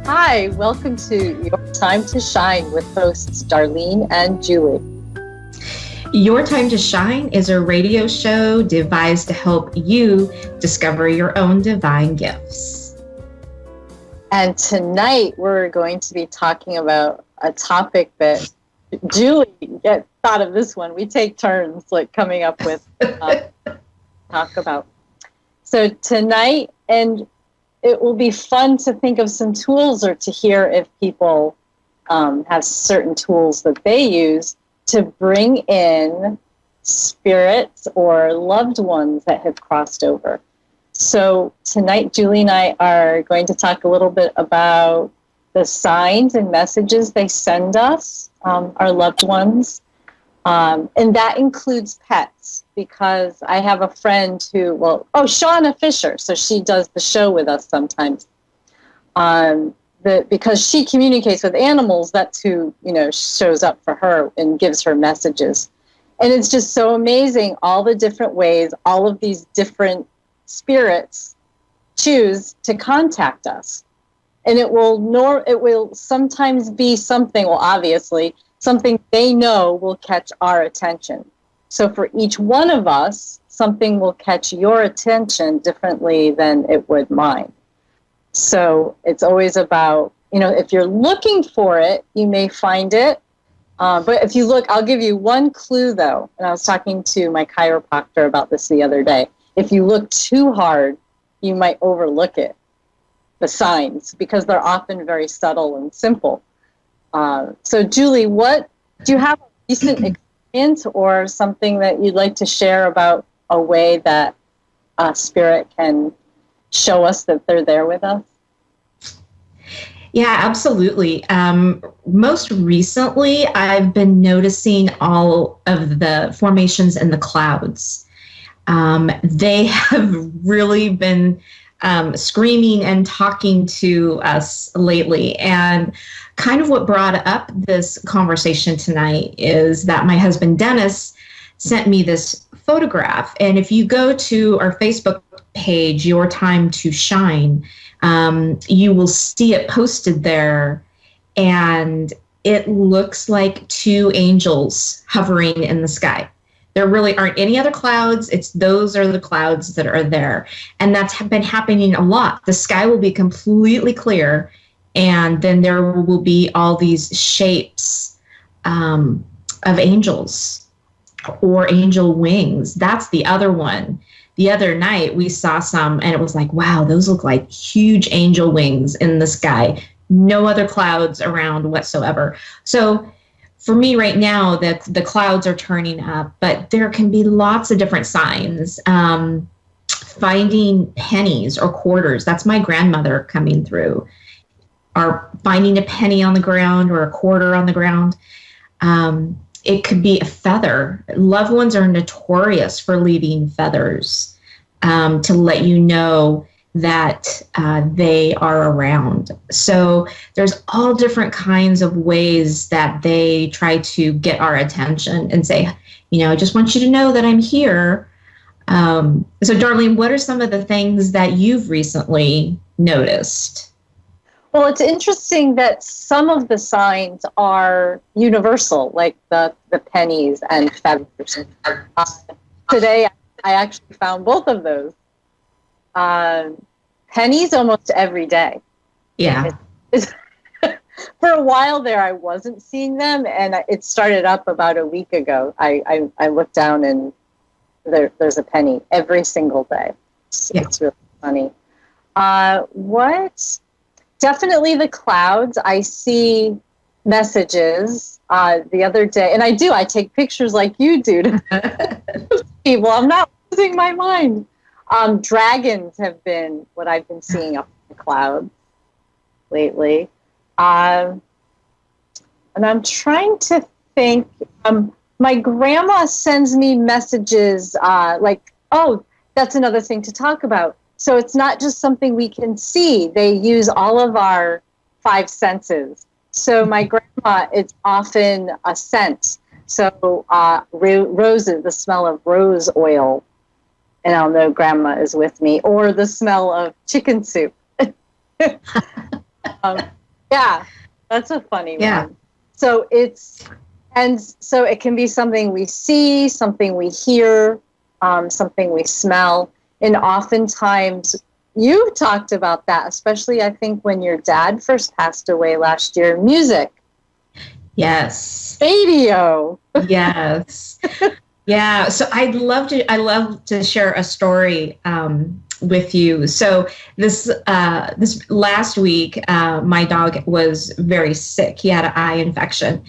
Hi, welcome to Your Time to Shine with hosts Darlene and Julie. Your Time to Shine is a radio show devised to help you discover your own divine gifts. And tonight we're going to be talking about a topic that Julie thought of this one. We take turns coming up with talk about. So tonight, and it will be fun to think of some tools or to hear if people have certain tools that they use to bring in spirits or loved ones that have crossed over. So tonight, Julie and I are going to talk a little bit about the signs and messages they send us, our loved ones. And that includes pets, because I have a friend who, Shauna Fisher, so she does the show with us sometimes. Because she communicates with animals, that's who, shows up for her and gives her messages. And it's just so amazing, all the different ways, all of these different spirits choose to contact us. And it will sometimes be something, obviously, something they know will catch our attention. So for each one of us, something will catch your attention differently than it would mine. So it's always about, if you're looking for it, you may find it. But if you look, I'll give you one clue, though. And I was talking to my chiropractor about this the other day. If you look too hard, you might overlook it, the signs, because they're often very subtle and simple. So, Julie, do you have a recent experience or something that you'd like to share about a way that spirit can show us that they're there with us? Yeah, absolutely. Most recently, I've been noticing all of the formations in the clouds. They have really been screaming and talking to us lately. And kind of what brought up this conversation tonight is that my husband, Dennis, sent me this photograph. And if you go to our Facebook page, Your Time to Shine, you will see it posted there. And it looks like two angels hovering in the sky. There really aren't any other clouds. Those are the clouds that are there. And that's been happening a lot. The sky will be completely clear, and then there will be all these shapes of angels or angel wings. That's the other one. The other night we saw some, and it was like, wow, those look like huge angel wings in the sky. No other clouds around whatsoever. So for me right now, the clouds are turning up, but there can be lots of different signs. Finding pennies or quarters, that's my grandmother coming through, or finding a penny on the ground or a quarter on the ground. It could be a feather. Loved ones are notorious for leaving feathers to let you know that they are around. So there's all different kinds of ways that they try to get our attention and say, I just want you to know that I'm here. So Darlene, what are some of the things that you've recently noticed? Well, it's interesting that some of the signs are universal, like the pennies and feathers. Today, I actually found both of those. Pennies almost every day. Yeah. For a while there, I wasn't seeing them, and it started up about a week ago. I looked down, and there's a penny every single day. It's really funny. Definitely the clouds. I see messages the other day, and I take pictures like you do to people. I'm not losing my mind. Dragons have been what I've been seeing up in the clouds lately. And I'm trying to think. My grandma sends me messages that's another thing to talk about. So it's not just something we can see. They use all of our 5 senses. So my grandma, it's often a scent. So roses, the smell of rose oil, and I'll know grandma is with me, or the smell of chicken soup. Yeah, that's a funny Yeah. one. So so it can be something we see, something we hear, something we smell. And oftentimes you talked about that, especially I think when your dad first passed away last year, music, Yes. radio. Yes. Yeah. So I love to share a story with you. So this last week, my dog was very sick. He had an eye infection,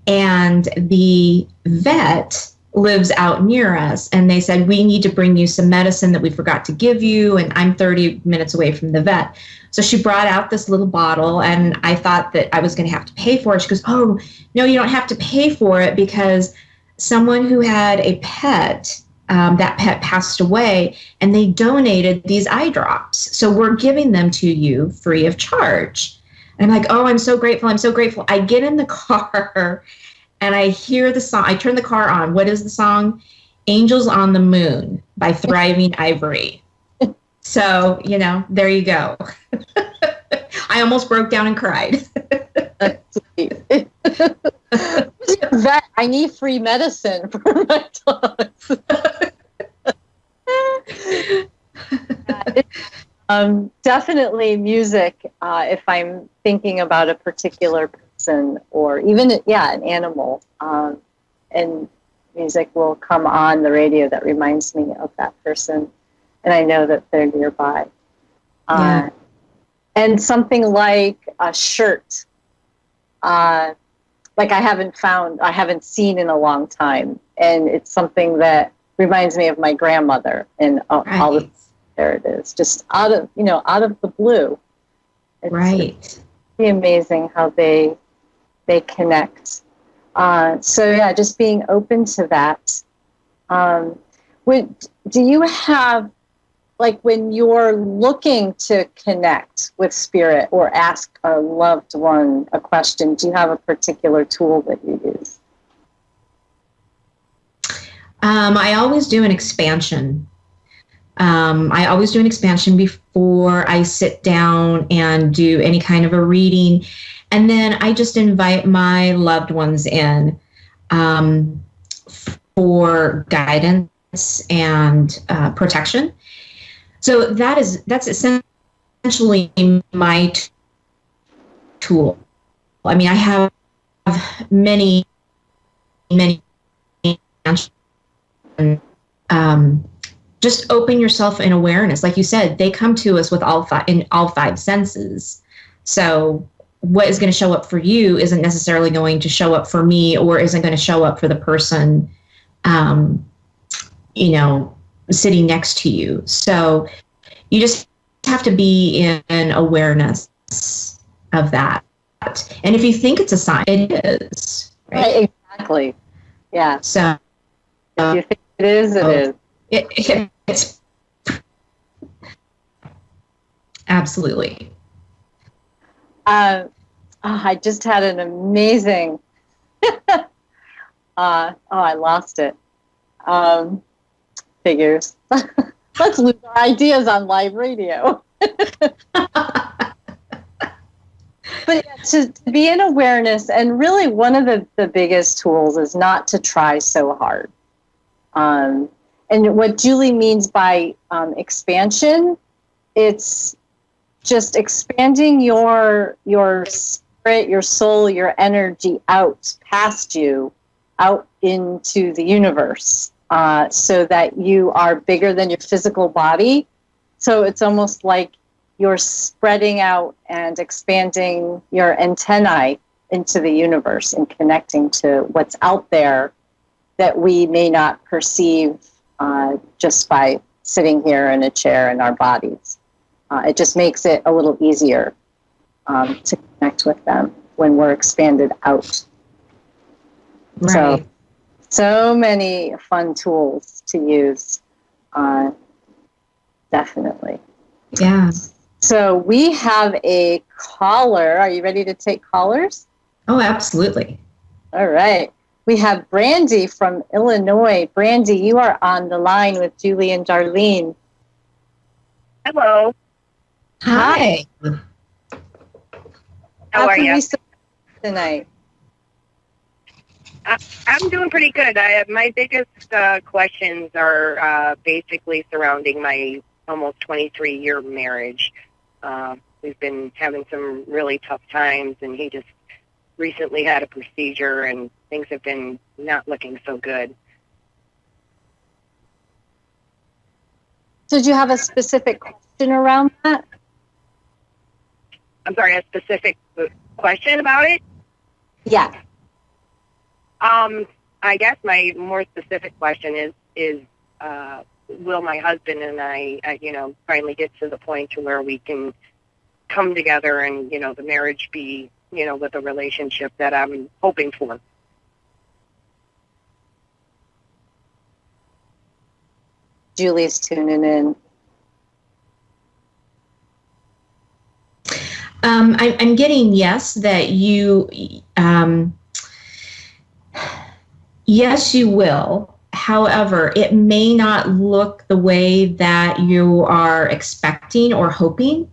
and the vet lives out near us, and they said, we need to bring you some medicine that we forgot to give you, and I'm 30 minutes away from the vet. So she brought out this little bottle, and I thought that I was going to have to pay for it. She goes, oh no, you don't have to pay for it, because someone who had a pet, that pet passed away, and they donated these eye drops, so we're giving them to you free of charge. And I'm like, oh, I'm so grateful. I'm so grateful. I get in the car and I hear the song. I turn the car on. What is the song? Angels on the Moon by Thriving Ivory. So, there you go. I almost broke down and cried. That's sweet. Vet, I need free medicine for my dogs. Definitely music, if I'm thinking about a particular person or even, an animal, and music will come on the radio that reminds me of that person, and I know that they're nearby. Yeah. And something like a shirt, like I haven't seen in a long time, and it's something that reminds me of my grandmother, and all the there it is, just out of the blue. It's pretty amazing how they connect. So yeah, just being open to that. Do you have, like, when you're looking to connect with spirit or ask a loved one a question, do you have a particular tool that you use? I always do an expansion. I always do an expansion before I sit down and do any kind of a reading. And then I just invite my loved ones in for guidance and protection. So that's essentially my tool. I mean, I have many just open yourself in awareness. Like you said, they come to us with all five senses. So what is going to show up for you isn't necessarily going to show up for me, or isn't going to show up for the person, sitting next to you. So you just have to be in awareness of that. And if you think it's a sign, it is. Right, exactly. Yeah. So if you think it is, it is. It's absolutely. I just had an amazing. I lost it. Figures. Let's lose our ideas on live radio. But to be in awareness, and really one of the biggest tools is not to try so hard. And what Julie means by expansion, it's just expanding your spirit, your soul, your energy out past you, out into the universe, so that you are bigger than your physical body. So it's almost like you're spreading out and expanding your antennae into the universe and connecting to what's out there that we may not perceive just by sitting here in a chair in our bodies. It just makes it a little easier to connect with them when we're expanded out. Right. So many fun tools to use, definitely. Yeah. So we have a caller. Are you ready to take callers? Oh, absolutely. All right. We have Brandy from Illinois. Brandy, you are on the line with Julie and Darlene. Hello. Hi. How are can you? we support tonight? I'm doing pretty good. My biggest questions are basically surrounding my almost 23-year marriage. We've been having some really tough times, and he just recently had a procedure, and things have been not looking so good. Did you have a specific question around that? I'm sorry, a specific question about it? Yeah. I guess my more specific question is will my husband and I, finally get to the point to where we can come together and, the marriage be, with a relationship that I'm hoping for. Julie's tuning in. I'm getting yes that you, yes, you will. However, it may not look the way that you are expecting or hoping.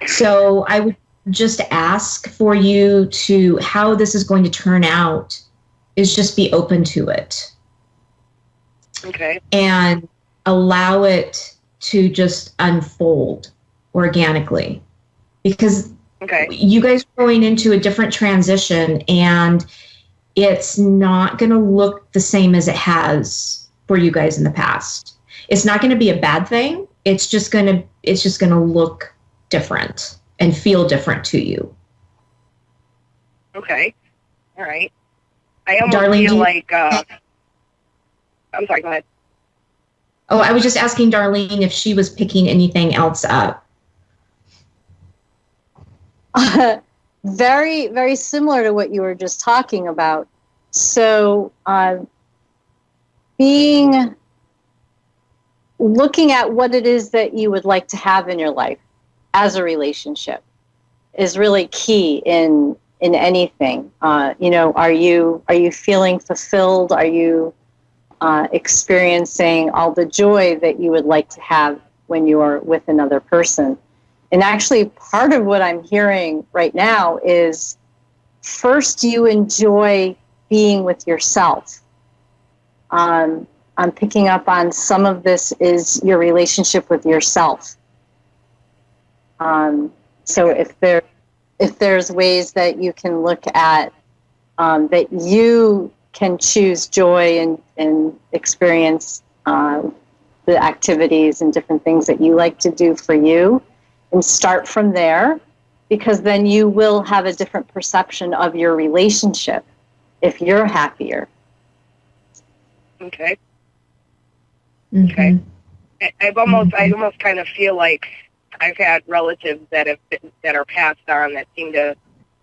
So I would just ask for you to, how this is going to turn out is just be open to it. Okay. And allow it to just unfold organically. Because you guys are going into a different transition, and it's not going to look the same as it has for you guys in the past. It's not going to be a bad thing. It's just going to look different and feel different to you. Okay. All right. I almost Darlene, feel like I'm sorry, go ahead. Oh, I was just asking Darlene if she was picking anything else up. Very, very similar to what you were just talking about. So, looking at what it is that you would like to have in your life as a relationship is really key in anything. Are you feeling fulfilled? Are you experiencing all the joy that you would like to have when you are with another person? And actually, part of what I'm hearing right now is first you enjoy being with yourself. I'm picking up on some of this is your relationship with yourself. So if there's ways that you can look at that you can choose joy and experience the activities and different things that you like to do for you, and start from there, because then you will have a different perception of your relationship if you're happier. Okay. Mm-hmm. Okay. I almost kind of feel like I've had relatives that are passed on that seem to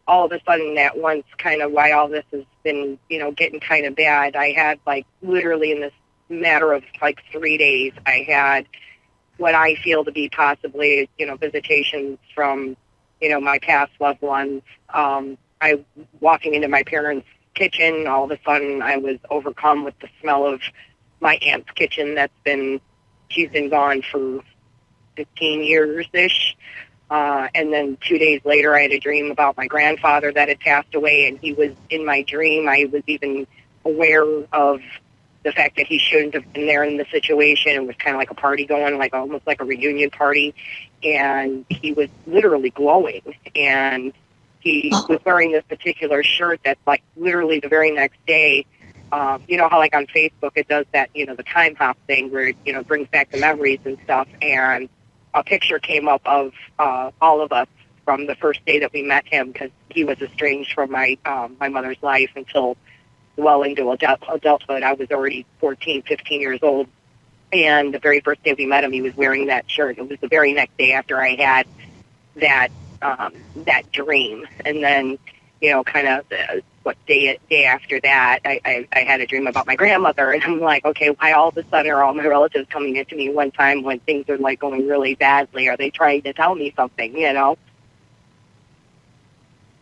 all of a sudden at once, kind of why all this has been, getting kind of bad. I had literally in this matter of 3 days, I had what I feel to be possibly, visitations from, my past loved ones. I walking into my parents' kitchen, all of a sudden I was overcome with the smell of my aunt's kitchen she's been gone for 15 years-ish. And then 2 days later, I had a dream about my grandfather that had passed away, and he was in my dream. I was even aware of the fact that he shouldn't have been there in the situation. It was kind of like a party going, almost like a reunion party. And he was literally glowing. And he was wearing this particular shirt that, literally the very next day, you know how, on Facebook it does that, the time hop thing where it, brings back the memories and stuff. And a picture came up of all of us from the first day that we met him, because he was estranged from my mother's life until well into adulthood. I was already 14, 15 years old. And the very first day we met him, he was wearing that shirt. It was the very next day after I had that dream. And then, kind of day after that, I had a dream about my grandmother. And I'm like, okay, why all of a sudden are all my relatives coming into me one time when things are going really badly? Are they trying to tell me something,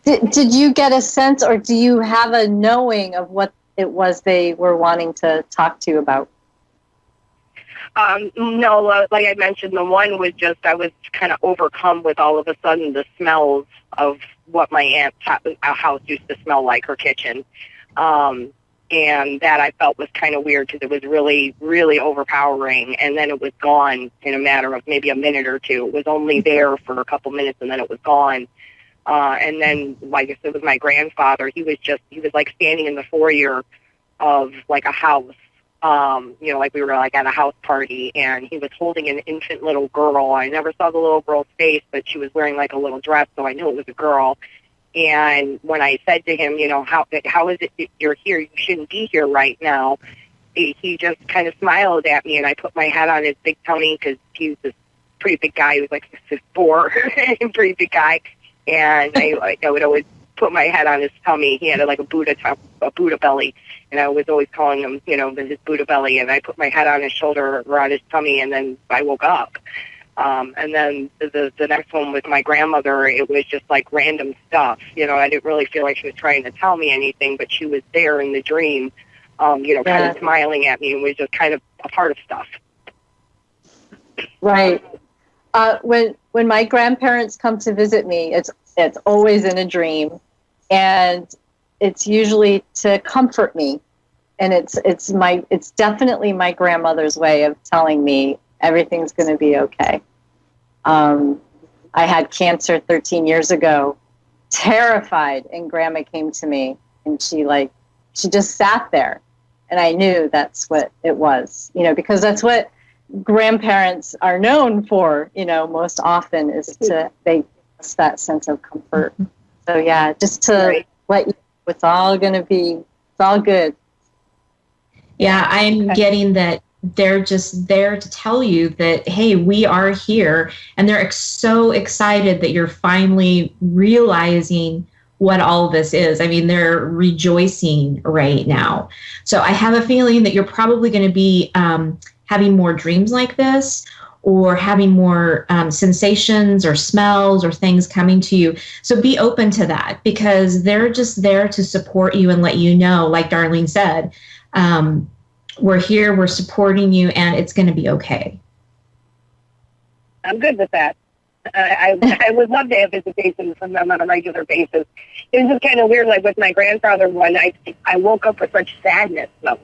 Did you get a sense, or do you have a knowing of what it was they were wanting to talk to you about? No, like I mentioned, the one was just I was kind of overcome with all of a sudden the smells of what my aunt's house used to smell like, her kitchen. And that I felt was kind of weird because it was really, really overpowering. And then it was gone in a matter of maybe a minute or two. It was only there for a couple minutes and then it was gone. And then, like I said, with my grandfather, he was like standing in the foyer of like a house. Like we were like at a house party, and he was holding an infant little girl. I never saw the little girl's face, but she was wearing like a little dress, so I knew it was a girl. And when I said to him, how is it that you're here? You shouldn't be here right now. He just kind of smiled at me, and I put my head on his big tummy because he was this pretty big guy. He was like 6'4", pretty big guy. And I would always put my head on his tummy. He had like a Buddha belly, and I was always calling him, his Buddha belly. And I put my head on his shoulder or on his tummy, and then I woke up. And then the next one with my grandmother, it was just like random stuff. I didn't really feel like she was trying to tell me anything, but she was there in the dream, kind of smiling at me, and was just kind of a part of stuff. Right. When my grandparents come to visit me, it's always in a dream, and it's usually to comfort me, and it's definitely my grandmother's way of telling me everything's going to be okay. I had cancer 13 years ago, terrified, and Grandma came to me, and she just sat there, and I knew that's what it was, because that's what grandparents are known for, most often is they give us that sense of comfort. So yeah, just to let you know, it's all good. Yeah, I'm getting that they're just there to tell you that, hey, we are here, and they're so excited that you're finally realizing what all this is. I mean, they're rejoicing right now. So I have a feeling that you're probably going to be having more dreams like this, or having more sensations or smells or things coming to you. So be open to that, because they're just there to support you and let you know, like Darlene said, we're here, we're supporting you, and it's going to be okay. I'm good with that. I would love to have visitations from them on a regular basis. It was just kind of weird, like with my grandfather one, I woke up with such sadness, though.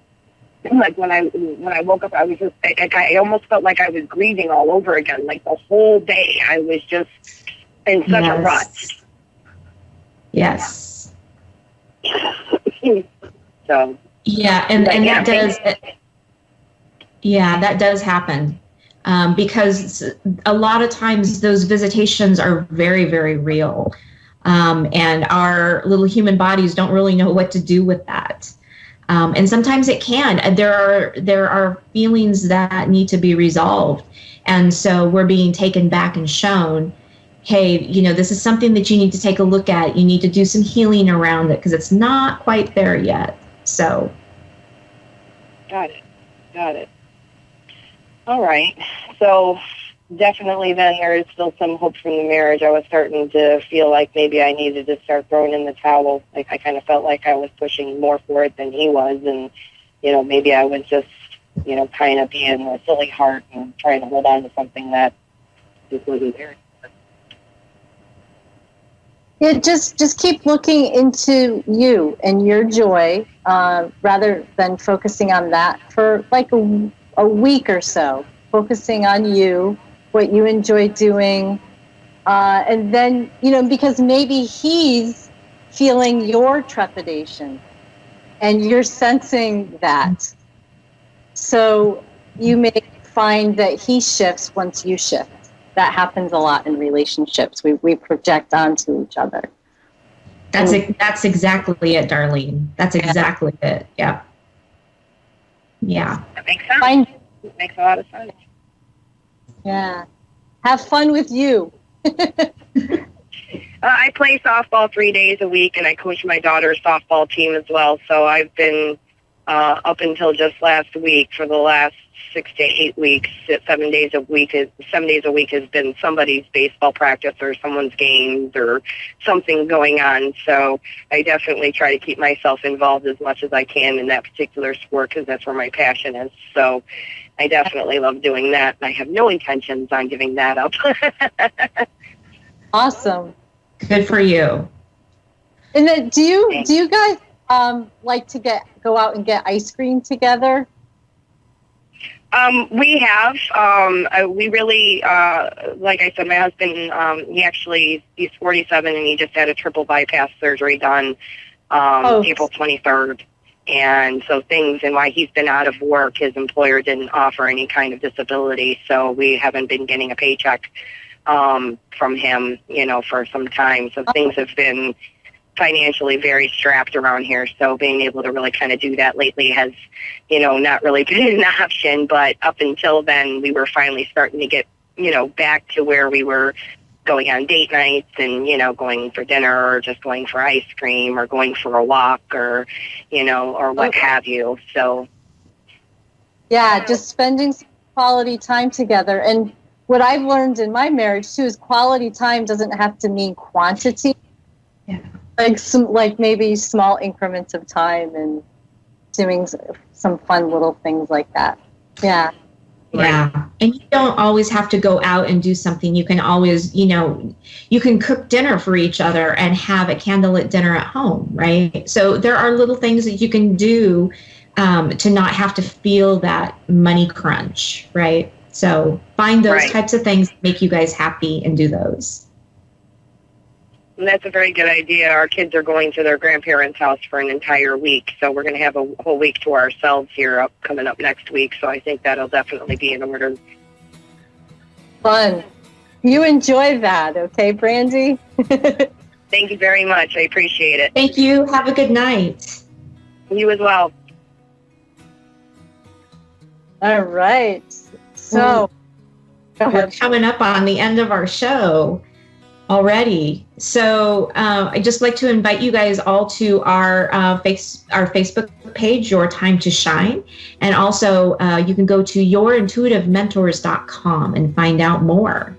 Like when I woke up, I was just, I almost felt like I was grieving all over again. Like the whole day, I was just in such a rut. Yes. So. Yeah, and that does. Yeah, that does happen, because a lot of times those visitations are very, very real, and our little human bodies don't really know what to do with that. And sometimes it can. There are feelings that need to be resolved, and so we're being taken back and shown, hey, this is something that you need to take a look at. You need to do some healing around it because it's not quite there yet. So. Got it. All right. So definitely then there is still some hope from the marriage. I was starting to feel like maybe I needed to start throwing in the towel. Like I kind of felt like I was pushing more for it than he was. And, maybe I was just, kind of being a silly heart and trying to hold on to something that just wasn't there. Yeah, just keep looking into you and your joy, rather than focusing on that for like a week or so. Focusing on you, what you enjoy doing, and then, because maybe he's feeling your trepidation and you're sensing that. So you may find that he shifts once you shift. That happens a lot in relationships. We project onto each other. That's exactly it, Darlene. That's exactly it. Yeah. Yeah. That makes sense. It makes a lot of sense. Yeah. Have fun with you. I play softball 3 days a week, and I coach my daughter's softball team as well. So I've been up until just last week, for the last 6 to 8 weeks, 7 days a week has been somebody's baseball practice or someone's games or something going on. So I definitely try to keep myself involved as much as I can in that particular sport, because that's where my passion is. So I definitely love doing that, and I have no intentions on giving that up. Awesome. Good for you. And then do you guys like to go out and get ice cream together? We have. We really, like I said, my husband, he's 47 and he just had a triple bypass surgery done April 23rd. And so and while he's been out of work, his employer didn't offer any kind of disability. So we haven't been getting a paycheck from him, for some time. So things have been financially very strapped around here. So being able to really kind of do that lately has, not really been an option. But up until then, we were finally starting to get, back to where we were going on date nights and, going for dinner or just going for ice cream or going for a walk or, or what have you. So. Yeah, just spending some quality time together. And what I've learned in my marriage too is quality time doesn't have to mean quantity. Yeah. Like maybe small increments of time and doing some fun little things like that. Yeah. Yeah. And you don't always have to go out and do something. You can always, you can cook dinner for each other and have a candlelit dinner at home, right? So there are little things that you can do to not have to feel that money crunch, right? So find those types of things that make you guys happy and do those. And that's a very good idea. Our kids are going to their grandparents' house for an entire week, so we're going to have a whole week to ourselves here coming up next week. So I think that'll definitely be in order. Fun. You enjoy that, okay, Brandy? Thank you very much. I appreciate it. Thank you. Have a good night. You as well. All right. So we're coming up on the end of our show already. So I'd just like to invite you guys all to our Facebook page, Your Time to Shine. And also you can go to yourintuitivementors.com and find out more.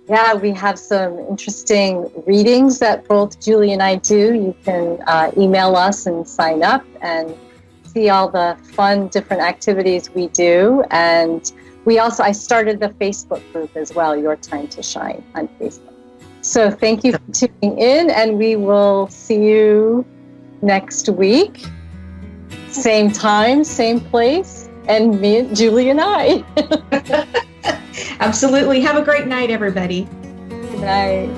Yeah, we have some interesting readings that both Julie and I do. You can email us and sign up and see all the fun different activities we do. And I started the Facebook group as well, Your Time to Shine on Facebook. So thank you for tuning in, and we will see you next week. Same time, same place, and me, Julie, and I. Absolutely. Have a great night, everybody. Good night.